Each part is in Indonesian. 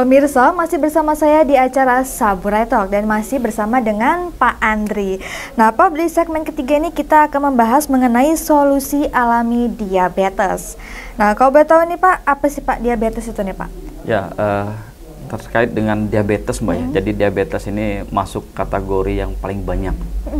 Pemirsa, masih bersama saya di acara Saburai Talk dan masih bersama dengan Pak Andri. Nah, Pak, di segmen ketiga ini kita akan membahas mengenai solusi alami diabetes. Nah, kalau boleh tahu nih Pak, apa sih Pak diabetes itu nih Pak? Ya, terkait dengan diabetes Mbak ya. Jadi diabetes ini masuk kategori yang paling banyak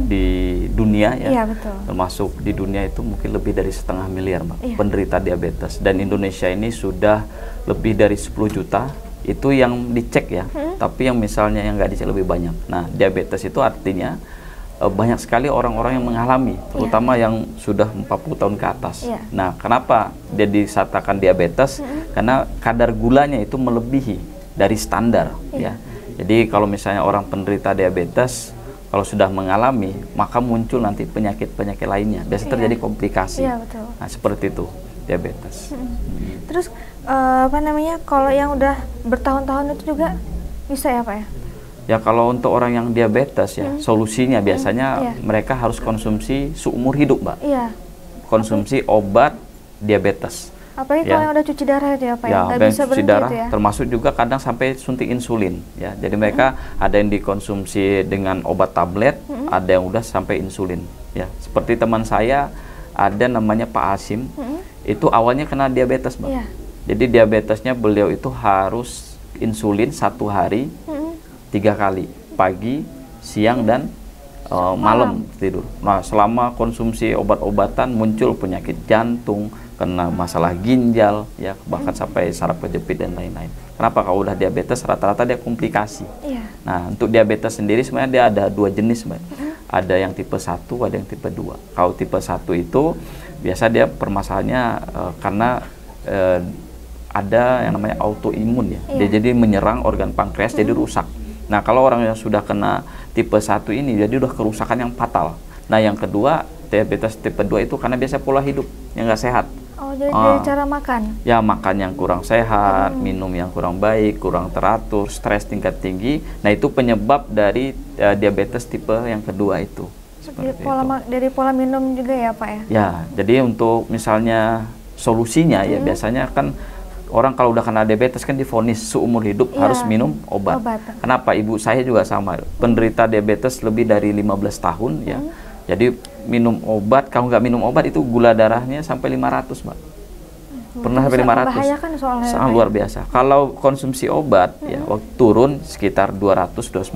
di dunia ya. Iya, betul. Termasuk di dunia itu mungkin lebih dari 1,5 miliar Mbak penderita diabetes. Dan Indonesia ini sudah lebih dari 10 juta. Itu yang dicek ya, tapi yang misalnya yang nggak dicek lebih banyak. Nah, diabetes itu artinya banyak sekali orang-orang yang mengalami, terutama yang sudah 40 tahun ke atas. Nah, kenapa dia disatakan diabetes? Karena kadar gulanya itu melebihi dari standar ya. Jadi kalau misalnya orang penderita diabetes, kalau sudah mengalami, maka muncul nanti penyakit-penyakit lainnya. Biasanya terjadi komplikasi. Betul. Nah, seperti itu diabetes. Terus apa namanya, kalau yang udah bertahun-tahun itu juga bisa ya Pak ya? Ya, kalau untuk orang yang diabetes ya, solusinya biasanya mereka harus konsumsi seumur hidup Mbak. Konsumsi obat diabetes. Apalagi kalau yang udah cuci darah itu ya Pak ya? Nggak bisa cuci berhenti darah, itu ya? termasuk juga kadang sampai suntik insulin ya. Jadi mereka ada yang dikonsumsi dengan obat tablet, ada yang udah sampai insulin ya. Seperti teman saya ada namanya Pak Hasim, itu awalnya kena diabetes Mbak. Jadi diabetesnya beliau itu harus insulin 1 hari 3 kali, pagi, siang, dan malam tidur. Nah, selama konsumsi obat-obatan muncul penyakit jantung, kena masalah ginjal, ya bahkan sampai saraf kejepit dan lain-lain. Kenapa? Kalau udah diabetes rata-rata dia komplikasi. Nah, untuk diabetes sendiri sebenarnya dia ada 2 jenis Mbak. Ada yang tipe 1, ada yang tipe 2. Kalau tipe 1 itu biasa dia permasalahannya karena ada yang namanya autoimun ya. Dia jadi menyerang organ pankreas jadi rusak. Nah, kalau orang yang sudah kena tipe 1 ini jadi udah kerusakan yang fatal. Nah, yang kedua, diabetes tipe 2 itu karena biasa pola hidup yang nggak sehat. Oh, jadi dari cara makan? Ya, makan yang kurang sehat, minum yang kurang baik, kurang teratur, stres tingkat tinggi. Nah, itu penyebab dari diabetes tipe yang kedua itu. Dari pola minum juga ya Pak ya? Ya, jadi untuk misalnya solusinya ya biasanya kan orang kalau udah kena diabetes kan divonis seumur hidup harus minum obat. Kenapa? Ibu saya juga sama, penderita diabetes lebih dari 15 tahun ya. Jadi minum obat, kalau nggak minum obat itu gula darahnya sampai 500 Mbak. Pernah sampai 500. Membahayakan soalnya. Sangat luar biasa. Kalau konsumsi obat ya waktu turun sekitar 200-250.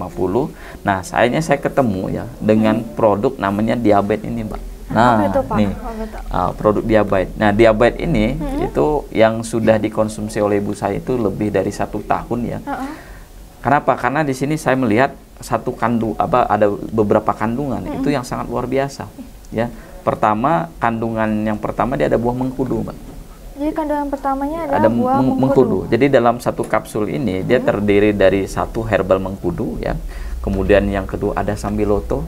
Nah, saya ketemu ya dengan produk namanya Diabet ini Mbak. Nah, itu, Pak? nih produk Diabet. Nah, Diabet ini itu yang sudah dikonsumsi oleh ibu saya itu lebih dari 1 tahun ya. Kenapa? Karena di sini saya melihat ada beberapa kandungan itu yang sangat luar biasa. Ya, pertama yang pertama dia ada buah mengkudu, Mbak. Jadi kandungan pertamanya ada buah mengkudu. Jadi dalam satu kapsul ini dia terdiri dari 1 herbal mengkudu ya. Kemudian yang kedua ada sambiloto.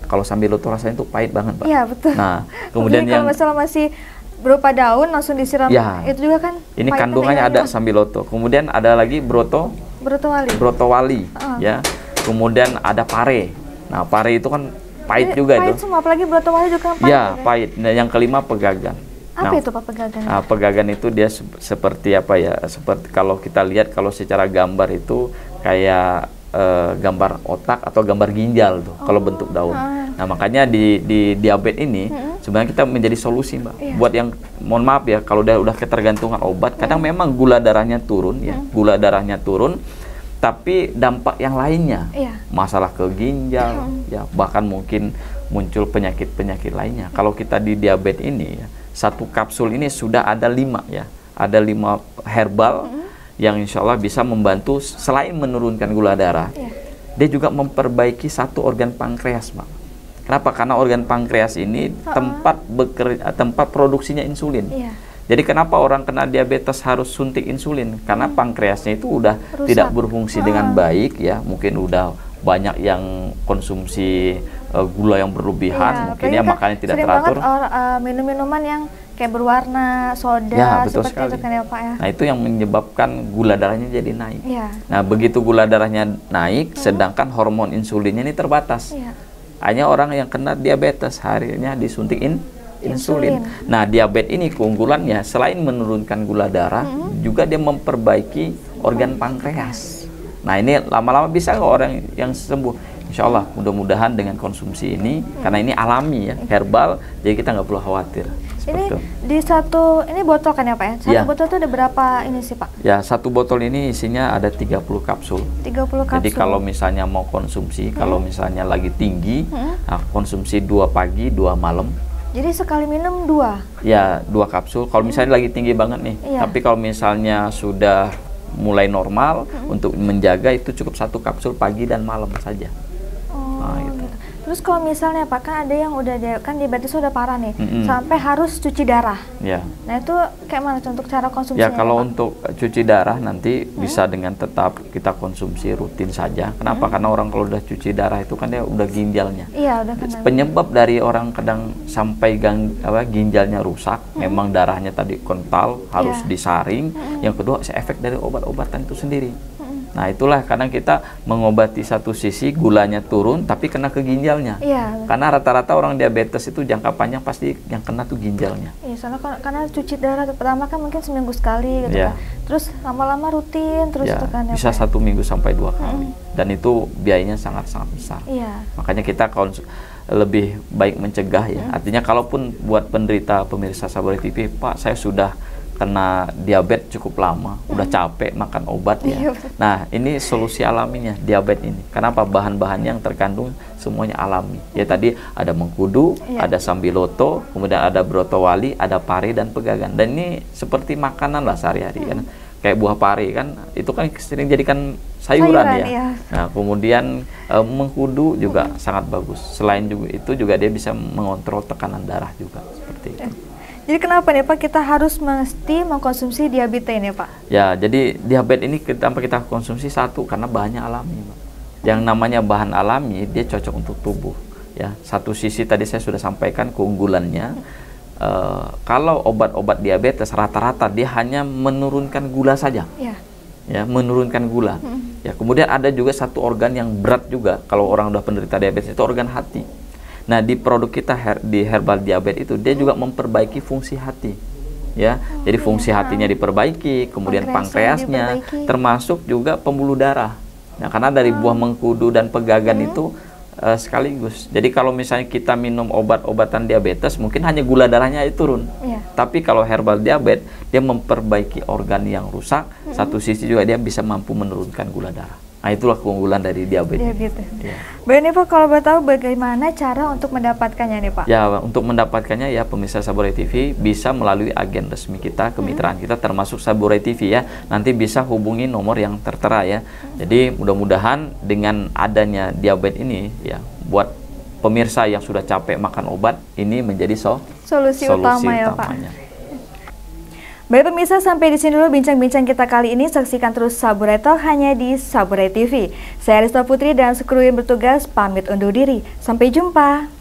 Kalau sambiloto rasanya itu pahit banget, Pak. Iya, betul. Nah, kemudian kalau misalnya masih berupa daun langsung disiram, itu juga kan. Ini kandungannya ada sambiloto. Kemudian ada lagi brotowali, ya. Kemudian ada pare. Nah, pare itu kan pahit juga itu. Pahit semua, apalagi brotowali juga pahit. Ya, pahit. Nah, yang kelima pegagan. Apa itu Pak pegagan? Pegagan itu dia seperti apa ya? Seperti kalau kita lihat kalau secara gambar itu kayak gambar otak atau gambar ginjal tuh kalau bentuk daun. Nah, makanya di diabetes ini sebenarnya kita menjadi solusi Mbak. Buat yang mohon maaf ya kalau udah ketergantungan obat, kadang memang gula darahnya turun ya. Gula darahnya turun tapi dampak yang lainnya. Masalah ke ginjal ya, bahkan mungkin muncul penyakit-penyakit lainnya. Kalau kita di diabetes ini ya, 1 kapsul ini sudah ada 5 ya. Ada 5 herbal yang insya Allah bisa membantu selain menurunkan gula darah, dia juga memperbaiki 1 organ pankreas, Mbak. Kenapa? Karena organ pankreas ini tempat produksinya insulin. Jadi kenapa orang kena diabetes harus suntik insulin? Karena pankreasnya itu udah tidak berfungsi dengan baik ya, mungkin udah banyak yang konsumsi gula yang berlebihan, mungkin ya makanya tidak teratur. Minum minuman yang kayak berwarna, soda, seperti sekali. itu kan ya Pak ya. Nah, itu yang menyebabkan gula darahnya jadi naik. Nah, begitu gula darahnya naik, sedangkan hormon insulinnya ini terbatas. Hanya orang yang kena diabetes harinya disuntik insulin. Nah, diabetes ini keunggulannya selain menurunkan gula darah, juga dia memperbaiki organ pankreas. Nah ini lama-lama bisa kok orang yang sembuh. Insya Allah mudah-mudahan dengan konsumsi ini, karena ini alami ya, herbal, jadi kita nggak perlu khawatir. Ini di ini botol kan ya Pak ya? Satu botol itu ada berapa ini sih Pak? Ya, satu botol ini isinya ada 30 kapsul. 30 kapsul. Jadi kalau misalnya mau konsumsi, kalau misalnya lagi tinggi, nah, konsumsi 2 pagi, 2 malam. Jadi sekali minum 2? Ya, 2 kapsul. Kalau misalnya lagi tinggi banget nih. Tapi kalau misalnya sudah mulai normal, untuk menjaga itu cukup 1 kapsul pagi dan malam saja. Nah, gitu. Terus kalau misalnya Pak, kan ada yang udah kan diabetes udah parah nih, sampai harus cuci darah. Ya. Nah itu kayak mana untuk cara konsumsinya? Ya kalau Pak? untuk cuci darah nanti bisa dengan tetap kita konsumsi rutin saja. Kenapa? Karena orang kalau udah cuci darah itu kan dia udah ginjalnya. Iya udah kan. Penyebab dari orang kadang sampai ginjalnya rusak, memang darahnya tadi kental, harus disaring. Yang kedua efek dari obat-obatan itu sendiri. Nah itulah kadang kita mengobati satu sisi gulanya turun tapi kena ke ginjalnya. Karena rata-rata orang diabetes itu jangka panjang pasti yang kena tuh ginjalnya. Iya, soalnya karena cuci darah pertama kan mungkin seminggu sekali gitu kan. Terus lama-lama rutin terus itu kan ya. Bisa 1 minggu sampai 2 kali. Dan itu biayanya sangat-sangat besar. Makanya kita lebih baik mencegah ya. Artinya kalaupun buat penderita pemirsa Saburai TV, Pak saya sudah kena diabetes cukup lama, udah capek makan obat ya. Nah, ini solusi alaminya diabetes ini. Kenapa? Bahan-bahan yang terkandung semuanya alami. Ya tadi ada mengkudu, ada sambiloto, kemudian ada brotowali, ada pari dan pegagan. Dan ini seperti makanan lah sehari-hari kan. Kayak buah pari kan, itu kan sering jadikan sayuran ya. Nah, kemudian mengkudu juga sangat bagus. Selain itu juga dia bisa mengontrol tekanan darah juga seperti itu. Jadi kenapa nih Pak kita harus mesti mengkonsumsi diabetes ini Pak? Ya, jadi diabetes ini kenapa kita konsumsi satu karena bahannya alami, Pak. Yang namanya bahan alami dia cocok untuk tubuh. Ya, satu sisi tadi saya sudah sampaikan keunggulannya. Kalau obat-obat diabetes rata-rata dia hanya menurunkan gula saja. Ya, menurunkan gula. Ya, kemudian ada juga satu organ yang berat juga kalau orang udah penderita diabetes itu organ hati. Nah, di produk kita di herbal diabetes itu dia juga memperbaiki fungsi hati. Ya. Jadi fungsi hatinya diperbaiki, kemudian pankreasnya termasuk juga pembuluh darah. Nah, karena dari buah mengkudu dan pegagan itu sekaligus. Jadi kalau misalnya kita minum obat-obatan diabetes mungkin hanya gula darahnya itu turun. Tapi kalau herbal diabetes dia memperbaiki organ yang rusak, satu sisi juga dia bisa mampu menurunkan gula darah. Nah, itulah keunggulan dari diabetes. Baik nih Pak, kalau boleh tahu bagaimana cara untuk mendapatkannya nih Pak? Ya, untuk mendapatkannya ya pemirsa Saburai TV bisa melalui agen resmi kita, kemitraan kita termasuk Saburai TV ya. Nanti bisa hubungi nomor yang tertera ya. Jadi mudah-mudahan dengan adanya diabetes ini ya buat pemirsa yang sudah capek makan obat ini menjadi solusi utama ya Pak. Baik pemirsa, sampai di sini dulu bincang-bincang kita kali ini. Saksikan terus Saburai Talk hanya di Saburai TV. Saya Rista Putri dan sekru yang bertugas pamit undur diri. Sampai jumpa.